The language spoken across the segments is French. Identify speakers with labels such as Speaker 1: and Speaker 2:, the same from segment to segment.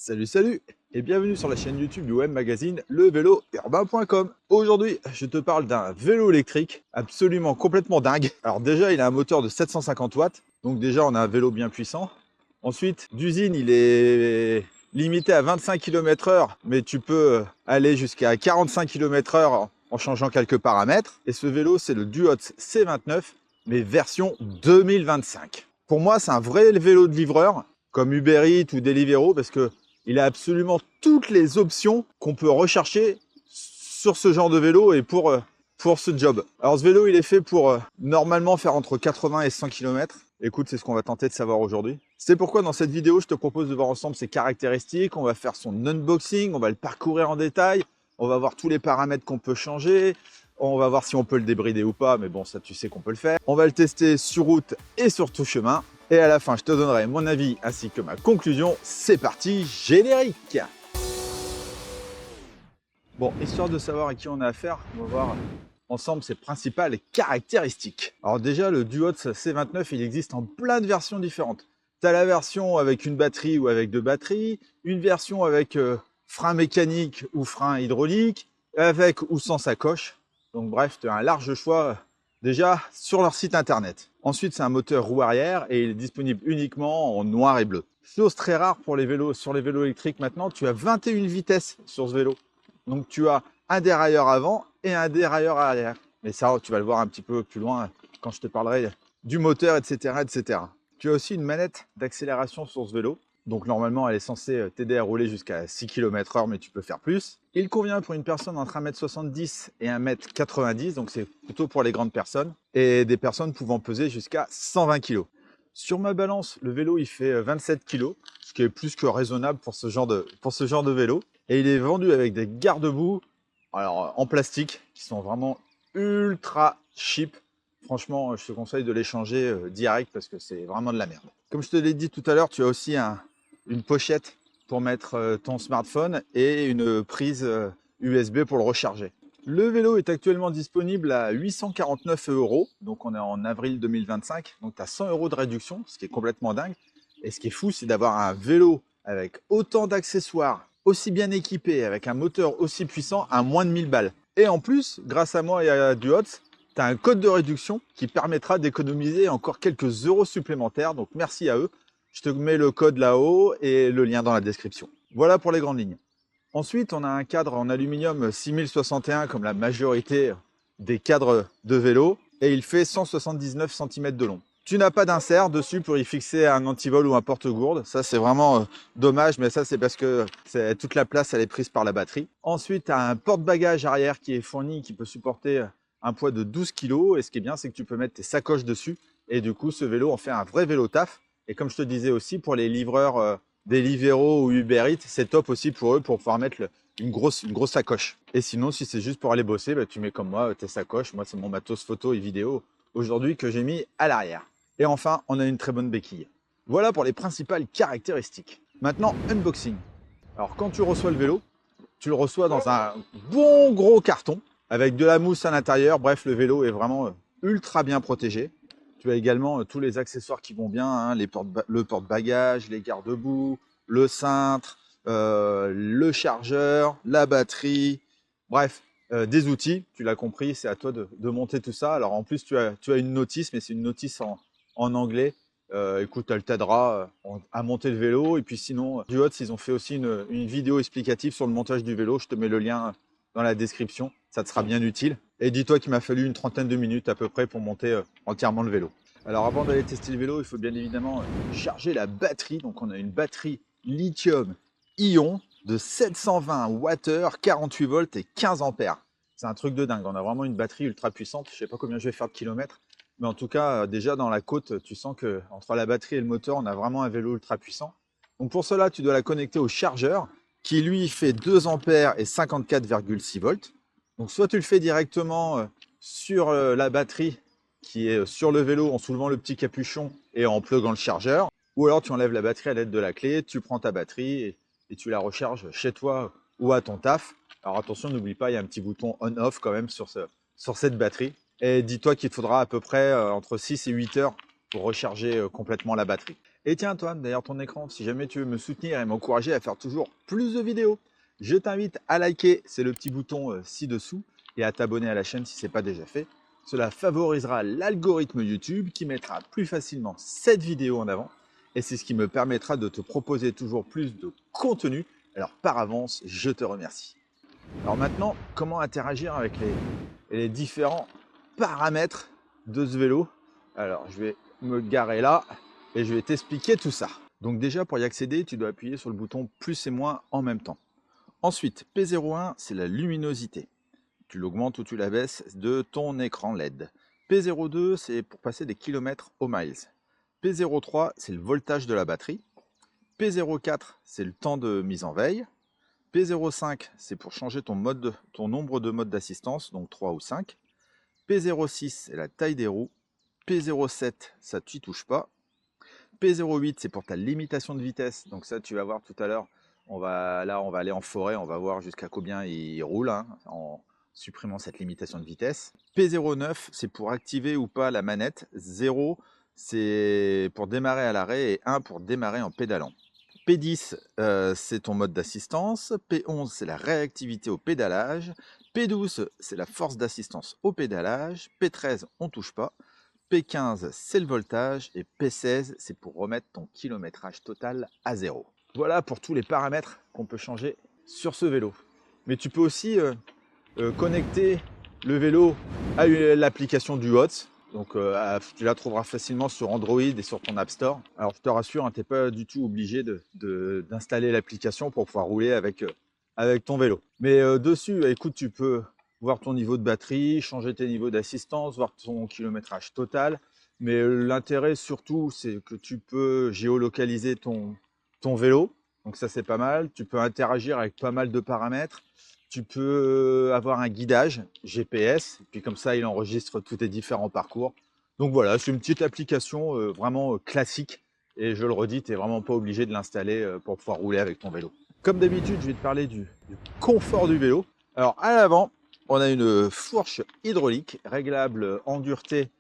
Speaker 1: Salut et bienvenue sur la chaîne YouTube du web magazine levélourbain.com. Aujourd'hui, je te parle d'un vélo électrique absolument complètement dingue. Alors déjà, il a un moteur de 750 watts, donc déjà on a un vélo bien puissant. Ensuite, d'usine, il est limité à 25 km/h, mais tu peux aller jusqu'à 45 km/h en changeant quelques paramètres. Et ce vélo, c'est le Duot C29, mais version 2025. Pour moi, c'est un vrai vélo de livreur, comme Uber Eats ou Deliveroo, parce que il a absolument toutes les options qu'on peut rechercher sur ce genre de vélo et pour ce job. Alors ce vélo, il est fait pour normalement faire entre 80 et 100 km. Écoute, c'est ce qu'on va tenter de savoir aujourd'hui. C'est pourquoi dans cette vidéo, je te propose de voir ensemble ses caractéristiques. On va faire son unboxing, on va le parcourir en détail. On va voir tous les paramètres qu'on peut changer. On va voir si on peut le débrider ou pas, mais bon, ça tu sais qu'on peut le faire. On va le tester sur route et sur tout chemin. Et à la fin, je te donnerai mon avis ainsi que ma conclusion. C'est parti, générique! Bon, histoire de savoir à qui on a affaire, on va voir ensemble ses principales caractéristiques. Alors déjà, le Duot C29, il existe en plein de versions différentes. Tu as la version avec une batterie ou avec deux batteries, une version avec frein mécanique ou frein hydraulique, avec ou sans sacoche. Donc bref, tu as un large choix déjà sur leur site internet. Ensuite, c'est un moteur roue arrière et il est disponible uniquement en noir et bleu. Chose très rare pour les vélos, sur les vélos électriques maintenant, tu as 21 vitesses sur ce vélo. Donc tu as un dérailleur avant et un dérailleur arrière. Mais ça, tu vas le voir un petit peu plus loin quand je te parlerai du moteur, etc., etc. Tu as aussi une manette d'accélération sur ce vélo. Donc normalement, elle est censée t'aider à rouler jusqu'à 6 km/h, mais tu peux faire plus. Il convient pour une personne entre 1m70 et 1m90, donc c'est plutôt pour les grandes personnes, et des personnes pouvant peser jusqu'à 120 kg. Sur ma balance, le vélo il fait 27 kg, ce qui est plus que raisonnable pour ce genre de vélo. Et il est vendu avec des garde-boue en plastique qui sont vraiment ultra cheap. Franchement, je te conseille de les changer direct parce que c'est vraiment de la merde. Comme je te l'ai dit tout à l'heure, tu as aussi une pochette pour mettre ton smartphone et une prise USB pour le recharger. Le vélo est actuellement disponible à 849 €, donc on est en avril 2025, donc tu as 100 € de réduction, ce qui est complètement dingue. Et ce qui est fou, c'est d'avoir un vélo avec autant d'accessoires, aussi bien équipé, avec un moteur aussi puissant à moins de 1000 balles. Et en plus, grâce à moi et à Duot, tu as un code de réduction qui permettra d'économiser encore quelques euros supplémentaires. Donc merci à eux. Je te mets le code là-haut et le lien dans la description. Voilà pour les grandes lignes. Ensuite, on a un cadre en aluminium 6061 comme la majorité des cadres de vélo et il fait 179 cm de long. Tu n'as pas d'insert dessus pour y fixer un antivol ou un porte-gourde. Ça, c'est vraiment dommage, mais ça, c'est parce que toute la place, elle est prise par la batterie. Ensuite, tu as un porte-bagages arrière qui est fourni, qui peut supporter un poids de 12 kg. Et ce qui est bien, c'est que tu peux mettre tes sacoches dessus. Et du coup, ce vélo en fait un vrai vélo taf. Et comme je te disais aussi, pour les livreurs Deliveroo ou Uber Eats, c'est top aussi pour eux pour pouvoir mettre une grosse sacoche. Et sinon, si c'est juste pour aller bosser, bah, tu mets comme moi tes sacoches. Moi, c'est mon matos photo et vidéo aujourd'hui que j'ai mis à l'arrière. Et enfin, on a une très bonne béquille. Voilà pour les principales caractéristiques. Maintenant, unboxing. Alors, quand tu reçois le vélo, tu le reçois dans un bon gros carton avec de la mousse à l'intérieur. Bref, le vélo est vraiment ultra bien protégé. Tu as également tous les accessoires qui vont bien, hein, le porte-bagages, les garde-boue, le cintre, le chargeur, la batterie, bref, des outils. Tu l'as compris, c'est à toi de monter tout ça. Alors en plus, tu as une notice, mais c'est une notice en anglais. Écoute, elle t'aidera à monter le vélo. Et puis sinon, Duot, ils ont fait aussi une vidéo explicative sur le montage du vélo. Je te mets le lien dans la description. Ça te sera bien utile. Et dis-toi qu'il m'a fallu une trentaine de minutes à peu près pour monter entièrement le vélo. Alors avant d'aller tester le vélo, il faut bien évidemment charger la batterie. Donc on a une batterie lithium-ion de 720 Wh, 48 volts et 15 ampères. C'est un truc de dingue. On a vraiment une batterie ultra puissante. Je ne sais pas combien je vais faire de kilomètres. Mais en tout cas, déjà dans la côte, tu sens que entre la batterie et le moteur, on a vraiment un vélo ultra puissant. Donc pour cela, tu dois la connecter au chargeur qui lui fait 2 ampères et 54,6 volts. Donc soit tu le fais directement sur la batterie qui est sur le vélo en soulevant le petit capuchon et en pluguant le chargeur, ou alors tu enlèves la batterie à l'aide de la clé, tu prends ta batterie et tu la recharges chez toi ou à ton taf. Alors attention, n'oublie pas, il y a un petit bouton on-off quand même sur cette batterie. Et dis-toi qu'il faudra à peu près entre 6 et 8 heures pour recharger complètement la batterie. Et tiens Antoine, derrière ton écran, si jamais tu veux me soutenir et m'encourager à faire toujours plus de vidéos, je t'invite à liker, c'est le petit bouton ci-dessous, et à t'abonner à la chaîne si ce n'est pas déjà fait. Cela favorisera l'algorithme YouTube qui mettra plus facilement cette vidéo en avant, et c'est ce qui me permettra de te proposer toujours plus de contenu. Alors par avance, je te remercie. Alors maintenant, comment interagir avec les différents paramètres de ce vélo? Alors je vais me garer là et je vais t'expliquer tout ça. Donc déjà pour y accéder, tu dois appuyer sur le bouton plus et moins en même temps. Ensuite, P01, c'est la luminosité. Tu l'augmentes ou tu la baisses de ton écran LED. P02, c'est pour passer des kilomètres aux miles. P03, c'est le voltage de la batterie. P04, c'est le temps de mise en veille. P05, c'est pour changer ton nombre de modes d'assistance, donc 3 ou 5. P06, c'est la taille des roues. P07, ça tu n'y touches pas. P08, c'est pour ta limitation de vitesse. Donc ça, tu vas voir tout à l'heure. On va aller en forêt. On va voir jusqu'à combien il roule en supprimant cette limitation de vitesse. P09, c'est pour activer ou pas la manette. 0, c'est pour démarrer à l'arrêt et 1 pour démarrer en pédalant. P10, c'est ton mode d'assistance. P11, c'est la réactivité au pédalage. P12, c'est la force d'assistance au pédalage. P13, on ne touche pas. P15, c'est le voltage. Et P16, c'est pour remettre ton kilométrage total à 0. Voilà pour tous les paramètres qu'on peut changer sur ce vélo. Mais tu peux aussi connecter le vélo à l'application du Watts. Donc tu la trouveras facilement sur Android et sur ton App Store. Alors je te rassure, tu n'es pas du tout obligé d'installer l'application pour pouvoir rouler avec ton vélo. Mais dessus, écoute, tu peux voir ton niveau de batterie, changer tes niveaux d'assistance, voir ton kilométrage total. Mais l'intérêt surtout, c'est que tu peux géolocaliser ton vélo. Donc ça, c'est pas mal. Tu peux interagir avec pas mal de paramètres. Tu peux avoir un guidage GPS, et puis comme ça, il enregistre tous tes différents parcours. Donc voilà, c'est une petite application vraiment classique. Et je le redis, tu n'es vraiment pas obligé de l'installer pour pouvoir rouler avec ton vélo. Comme d'habitude, je vais te parler du confort du vélo. Alors à l'avant, on a une fourche hydraulique réglable en dureté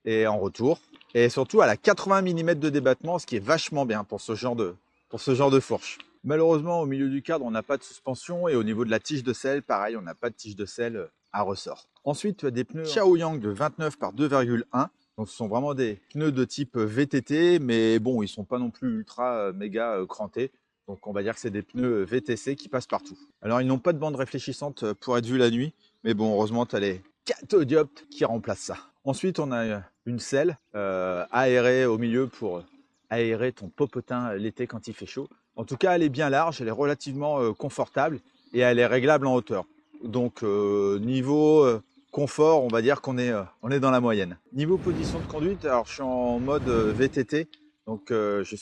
Speaker 1: et en retour. Et surtout, elle a 80 mm de débattement, ce qui est vachement bien pour ce genre de fourche. Malheureusement, au milieu du cadre, on n'a pas de suspension et au niveau de la tige de selle, pareil, on n'a pas de tige de selle à ressort. Ensuite, tu as des pneus Shaoyang de 29 par 2,1. Donc, ce sont vraiment des pneus de type VTT, mais bon, ils ne sont pas non plus ultra méga crantés. Donc, on va dire que c'est des pneus VTC qui passent partout. Alors, ils n'ont pas de bande réfléchissante pour être vus la nuit, mais bon, heureusement, tu as les cathodioptres qui remplacent ça. Ensuite, on a une selle aérée au milieu pour aérer ton popotin l'été quand il fait chaud. En tout cas, elle est bien large, elle est relativement confortable et elle est réglable en hauteur. Donc, niveau confort, on va dire qu'on est dans la moyenne. Niveau position de conduite, alors je suis en mode VTT, donc je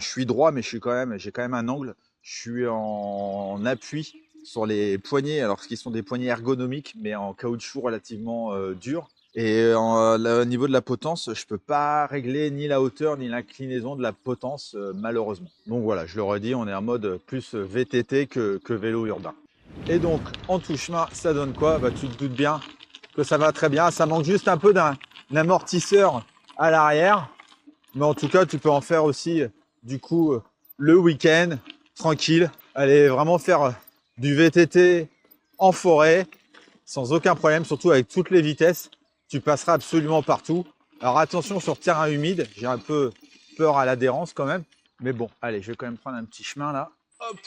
Speaker 1: suis droit, mais j'ai quand même un angle. Je suis en appui sur les poignées, alors ce qui sont des poignées ergonomiques, mais en caoutchouc relativement dur. Et au niveau de la potence, je ne peux pas régler ni la hauteur ni l'inclinaison de la potence, malheureusement. Donc voilà, je le redis, on est en mode plus VTT que vélo urbain. Et donc, en tout chemin, ça donne quoi? Bah, tu te doutes bien que ça va très bien. Ça manque juste un peu d'un amortisseur à l'arrière. Mais en tout cas, tu peux en faire aussi, du coup, le week-end, tranquille. Aller vraiment faire du VTT en forêt, sans aucun problème, surtout avec toutes les vitesses. Tu passeras absolument partout. Alors attention sur terrain humide, j'ai un peu peur à l'adhérence quand même. Mais bon, allez, je vais quand même prendre un petit chemin là. Hop.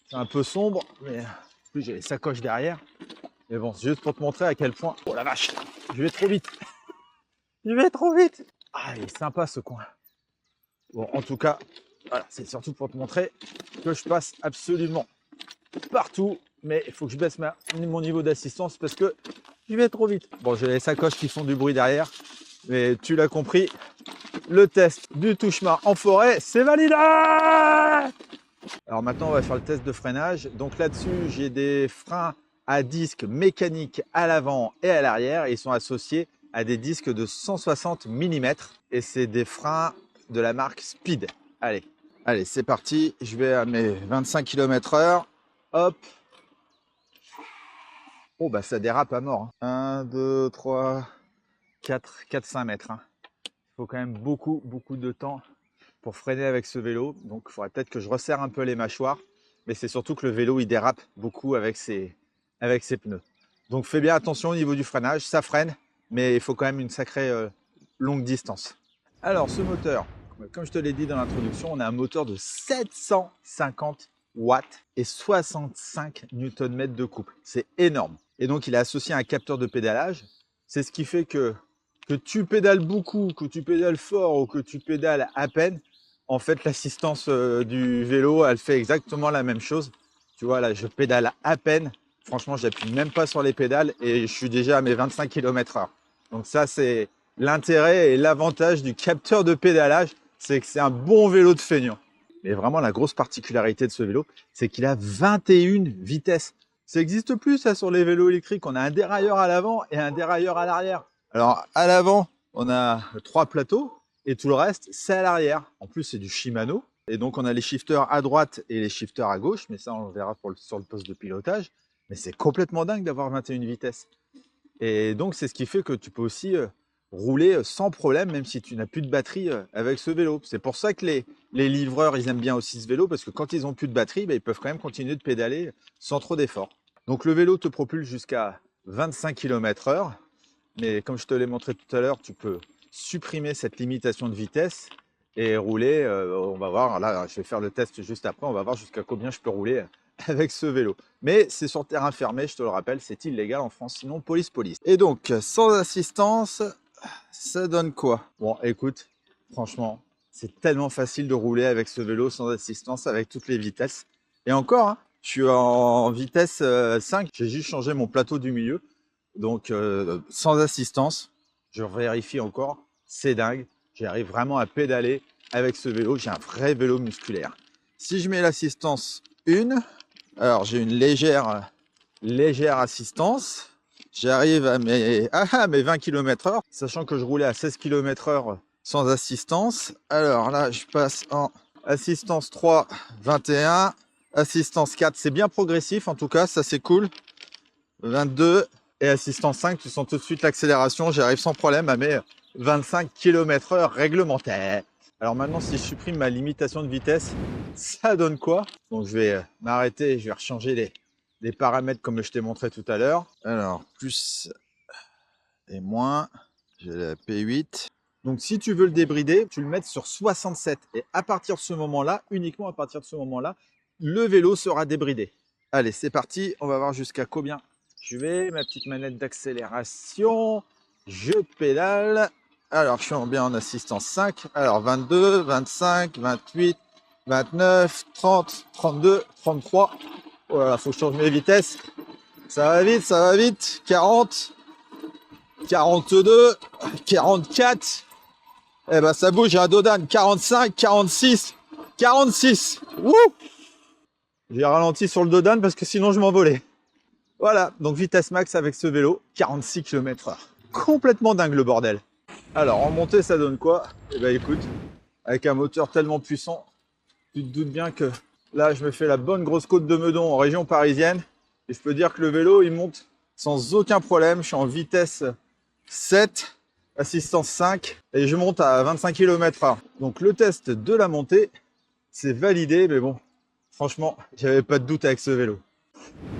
Speaker 1: C'est un peu sombre, mais en plus j'ai les sacoches derrière. Mais bon, c'est juste pour te montrer à quel point... Oh la vache, je vais trop vite. Je vais trop vite. Ah, il est sympa ce coin. Bon, en tout cas, voilà, c'est surtout pour te montrer que je passe absolument partout. Mais il faut que je baisse mon niveau d'assistance parce que je vais trop vite. Bon, j'ai les sacoches qui font du bruit derrière. Mais tu l'as compris, le test du touche-main en forêt, c'est validé! Alors maintenant, on va faire le test de freinage. Donc là-dessus, j'ai des freins à disque mécaniques à l'avant et à l'arrière. Ils sont associés à des disques de 160 mm. Et c'est des freins de la marque Speed. Allez, c'est parti. Je vais à mes 25 km/h. Hop. Oh, bah ça dérape à mort. 1, 2, 3, 4, 5 mètres. Il faut quand même beaucoup de temps pour freiner avec ce vélo. Donc il faudrait peut-être que je resserre un peu les mâchoires. Mais c'est surtout que le vélo, il dérape beaucoup avec ses pneus. Donc fais bien attention au niveau du freinage, ça freine, mais il faut quand même une sacrée longue distance. Alors ce moteur, comme je te l'ai dit dans l'introduction, on a un moteur de 750 watts et 65 Nm de couple. C'est énorme. Et donc il est associé à un capteur de pédalage. C'est ce qui fait que tu pédales beaucoup, que tu pédales fort ou que tu pédales à peine, en fait l'assistance du vélo, elle fait exactement la même chose. Tu vois là, je pédale à peine. Franchement, j'appuie même pas sur les pédales et je suis déjà à mes 25 km/h. Donc ça, c'est l'intérêt et l'avantage du capteur de pédalage, c'est que c'est un bon vélo de feignant. Mais vraiment, la grosse particularité de ce vélo, c'est qu'il a 21 vitesses. Ça n'existe plus, ça, sur les vélos électriques. On a un dérailleur à l'avant et un dérailleur à l'arrière. Alors, à l'avant, on a 3 plateaux et tout le reste, c'est à l'arrière. En plus, c'est du Shimano. Et donc, on a les shifters à droite et les shifters à gauche. Mais ça, on le verra sur le poste de pilotage. Mais c'est complètement dingue d'avoir 21 vitesses. Et donc, c'est ce qui fait que tu peux aussi rouler sans problème, même si tu n'as plus de batterie avec ce vélo. C'est pour ça que les livreurs, ils aiment bien aussi ce vélo, parce que quand ils n'ont plus de batterie, ils peuvent quand même continuer de pédaler sans trop d'efforts. Donc, le vélo te propulse jusqu'à 25 km/h. Mais comme je te l'ai montré tout à l'heure, tu peux supprimer cette limitation de vitesse et rouler. On va voir, là, je vais faire le test juste après. On va voir jusqu'à combien je peux rouler avec ce vélo. Mais c'est sur terrain fermé, je te le rappelle, c'est illégal en France, sinon police. Et donc, sans assistance, ça donne quoi? Bon, écoute, franchement, c'est tellement facile de rouler avec ce vélo sans assistance, avec toutes les vitesses. Et encore, hein, je suis en vitesse 5, j'ai juste changé mon plateau du milieu. Donc, sans assistance, je vérifie encore, c'est dingue. J'arrive vraiment à pédaler avec ce vélo. J'ai un vrai vélo musculaire. Si je mets l'assistance 1, alors j'ai une légère assistance. J'arrive à mes 20 km/h, sachant que je roulais à 16 km/h sans assistance. Alors là, je passe en assistance 3, 21. Assistance 4, c'est bien progressif en tout cas, ça c'est cool. 22 et assistance 5, tu sens tout de suite l'accélération. J'arrive sans problème à mes 25 km/h réglementaires. Alors maintenant, si je supprime ma limitation de vitesse, ça donne quoi? Donc je vais m'arrêter, je vais rechanger les paramètres comme je t'ai montré tout à l'heure. Alors, plus et moins, j'ai la P8. Donc si tu veux le débrider, tu le mets sur 67. Et à partir de ce moment-là, uniquement à partir de ce moment-là, le vélo sera débridé. Allez, c'est parti, on va voir jusqu'à combien je vais. Ma petite manette d'accélération, je pédale. Alors, je suis bien en assistance 5. Alors, 22, 25, 28, 29, 30, 32, 33. Voilà, faut que je change mes vitesses. Ça va vite. 40, 42, 44. Eh ben, ça bouge, j'ai un Dodan. 45, 46, 46. Wouh! J'ai ralenti sur le Dodan parce que sinon je m'envolais. Voilà, donc vitesse max avec ce vélo, 46 km/h. Complètement dingue le bordel. Alors, en montée, ça donne quoi? Eh ben écoute, avec un moteur tellement puissant, tu te doutes bien que là, je me fais la bonne grosse côte de Meudon en région parisienne. Et je peux dire que le vélo, il monte sans aucun problème. Je suis en vitesse 7, assistance 5, et je monte à 25 km/h. Donc le test de la montée, c'est validé, mais bon, franchement, j'avais pas de doute avec ce vélo.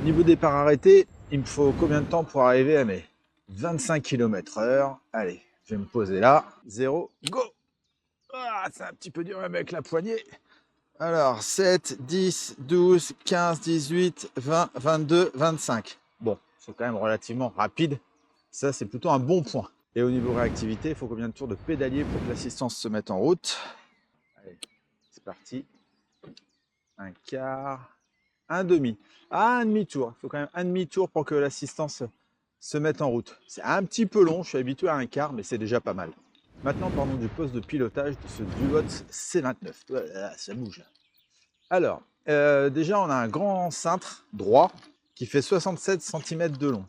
Speaker 1: Niveau départ arrêté, il me faut combien de temps pour arriver à mes 25 km/h? Allez, je vais me poser là. 0, go! Ah, c'est un petit peu dur même avec la poignée. Alors, 7, 10, 12, 15, 18, 20, 22, 25. Bon, c'est quand même relativement rapide. Ça, c'est plutôt un bon point. Et au niveau réactivité, il faut combien de tours de pédalier pour que l'assistance se mette en route? Allez, c'est parti. Un quart, un demi. Ah, un demi-tour. Il faut quand même un demi-tour pour que l'assistance se mette en route. C'est un petit peu long, je suis habitué à un quart, mais c'est déjà pas mal. Maintenant, parlons du poste de pilotage de ce Duotz C29. Voilà, ça bouge. Alors, déjà, on a un grand cintre droit qui fait 67 cm de long.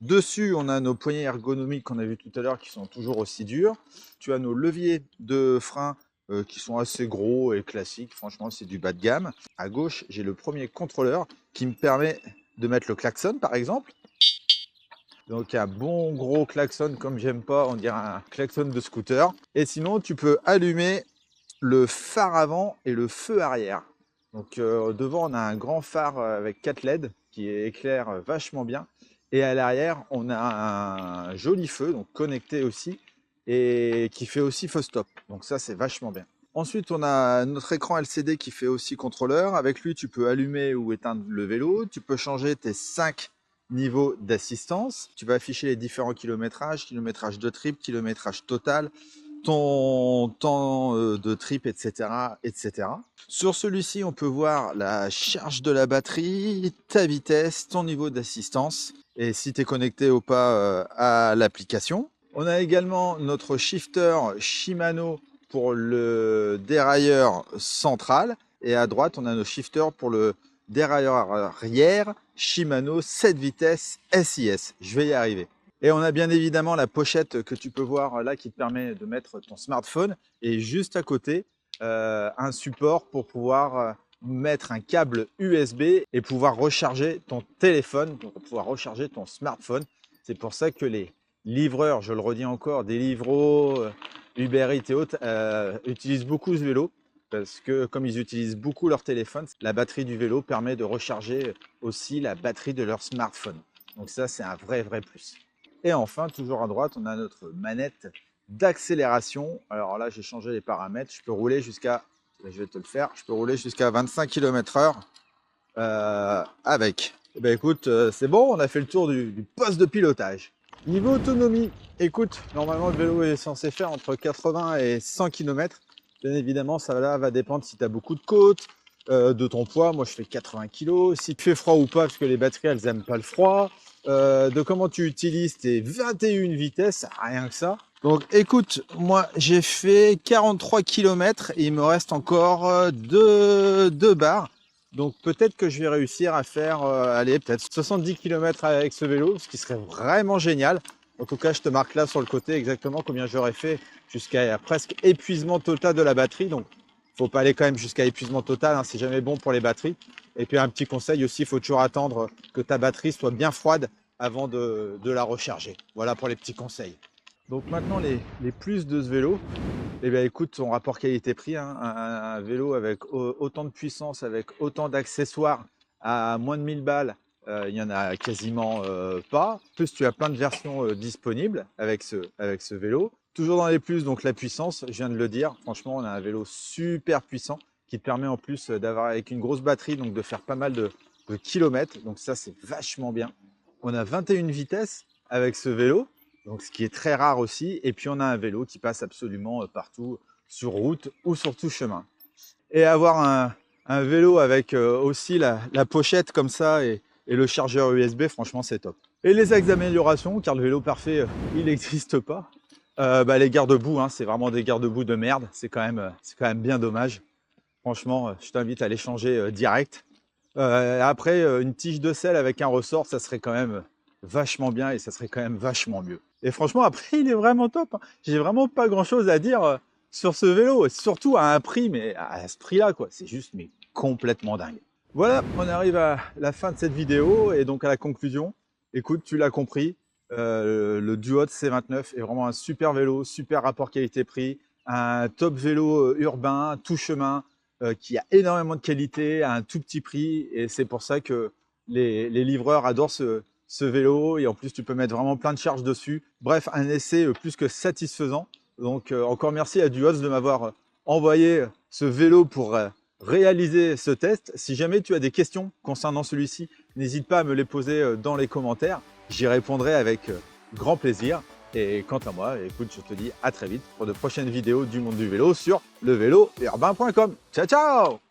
Speaker 1: Dessus, on a nos poignées ergonomiques qu'on a vu tout à l'heure qui sont toujours aussi dures. Tu as nos leviers de frein qui sont assez gros et classiques. Franchement, c'est du bas de gamme. À gauche, j'ai le premier contrôleur qui me permet de mettre le klaxon, par exemple. Donc un bon gros klaxon, comme j'aime pas, on dirait un klaxon de scooter. Et sinon, tu peux allumer le phare avant et le feu arrière. Donc devant, on a un grand phare avec 4 LED qui éclaire vachement bien. Et à l'arrière, on a un joli feu, donc connecté aussi, et qui fait aussi feu stop. Donc ça, c'est vachement bien. Ensuite, on a notre écran LCD qui fait aussi contrôleur. Avec lui, tu peux allumer ou éteindre le vélo. Tu peux changer tes 5 niveaux d'assistance. Tu vas afficher les différents kilométrages, kilométrage de trip, kilométrage total, ton temps de trip, etc., etc. Sur celui-ci, on peut voir la charge de la batterie, ta vitesse, ton niveau d'assistance et si tu es connecté ou pas à l'application. On a également notre shifter Shimano pour le dérailleur central et à droite, on a nos shifters pour le dérailleur arrière Shimano 7 vitesses SIS. Je vais y arriver. Et on a bien évidemment la pochette que tu peux voir là qui te permet de mettre ton smartphone et juste à côté, un support pour pouvoir mettre un câble USB et pouvoir recharger ton téléphone, pour pouvoir recharger ton smartphone. C'est pour ça que les livreurs, je le redis encore, Deliveroo, Uber Eats et autres, utilisent beaucoup ce vélo parce que comme ils utilisent beaucoup leur téléphone, la batterie du vélo permet de recharger aussi la batterie de leur smartphone. Donc ça, c'est un vrai plus. Et enfin, toujours à droite, on a notre manette d'accélération. Alors là, j'ai changé les paramètres. Je peux rouler jusqu'à, je vais te le faire, je peux rouler jusqu'à 25 km/h avec. Et ben écoute, c'est bon, on a fait le tour du poste de pilotage. Niveau autonomie, écoute, normalement le vélo est censé faire entre 80 et 100 km. Bien évidemment, ça là, va dépendre si tu as beaucoup de côtes, de ton poids. Moi, je fais 80 kg. Si tu fais froid ou pas, parce que les batteries, elles n'aiment pas le froid. De comment tu utilises tes 21 vitesses, rien que ça. Donc écoute, moi j'ai fait 43 km et il me reste encore deux barres. Donc peut-être que je vais réussir à faire, allez, peut-être 70 km avec ce vélo, ce qui serait vraiment génial. En tout cas, je te marque là sur le côté exactement combien j'aurais fait jusqu'à presque épuisement total de la batterie. Donc faut pas aller quand même jusqu'à épuisement total, hein, c'est jamais bon pour les batteries. Et puis un petit conseil aussi, il faut toujours attendre que ta batterie soit bien froide avant de la recharger. Voilà pour les petits conseils. Donc maintenant les plus de ce vélo, eh bien écoute, ton rapport qualité-prix, hein, un vélo avec autant de puissance, avec autant d'accessoires à moins de 1000 balles, il n'y en a quasiment pas. En plus, tu as plein de versions disponibles avec ce vélo. Toujours dans les plus, donc la puissance, je viens de le dire. Franchement, on a un vélo super puissant qui te permet en plus d'avoir avec une grosse batterie, donc de faire pas mal de kilomètres. Donc ça, c'est vachement bien. On a 21 vitesses avec ce vélo, donc ce qui est très rare aussi. Et puis on a un vélo qui passe absolument partout, sur route ou sur tout chemin. Et avoir un vélo avec aussi la pochette comme ça et le chargeur USB, franchement, c'est top. Et les axes d'amélioration, car le vélo parfait, il n'existe pas. Les garde-boue, hein, c'est vraiment des garde-boue de merde. C'est quand même bien dommage. Franchement, je t'invite à les changer direct. Après, une tige de sel avec un ressort, ça serait quand même vachement bien et ça serait quand même vachement mieux. Et franchement, après, il est vraiment top, hein. J'ai vraiment pas grand-chose à dire sur ce vélo, surtout à un prix, mais à ce prix-là, quoi. C'est juste mais complètement dingue. Voilà, on arrive à la fin de cette vidéo et donc à la conclusion. Écoute, tu l'as compris, le Duot C29 est vraiment un super vélo, super rapport qualité-prix, un top vélo urbain, tout chemin, qui a énormément de qualité à un tout petit prix et c'est pour ça que les livreurs adorent ce vélo et en plus tu peux mettre vraiment plein de charges dessus. Bref, un essai plus que satisfaisant. Donc encore merci à Duos de m'avoir envoyé ce vélo pour réaliser ce test. Si jamais tu as des questions concernant celui-ci, n'hésite pas à me les poser dans les commentaires. J'y répondrai avec grand plaisir. Et quant à moi, écoute, je te dis à très vite pour de prochaines vidéos du monde du vélo sur levélourbain.com. Ciao, ciao!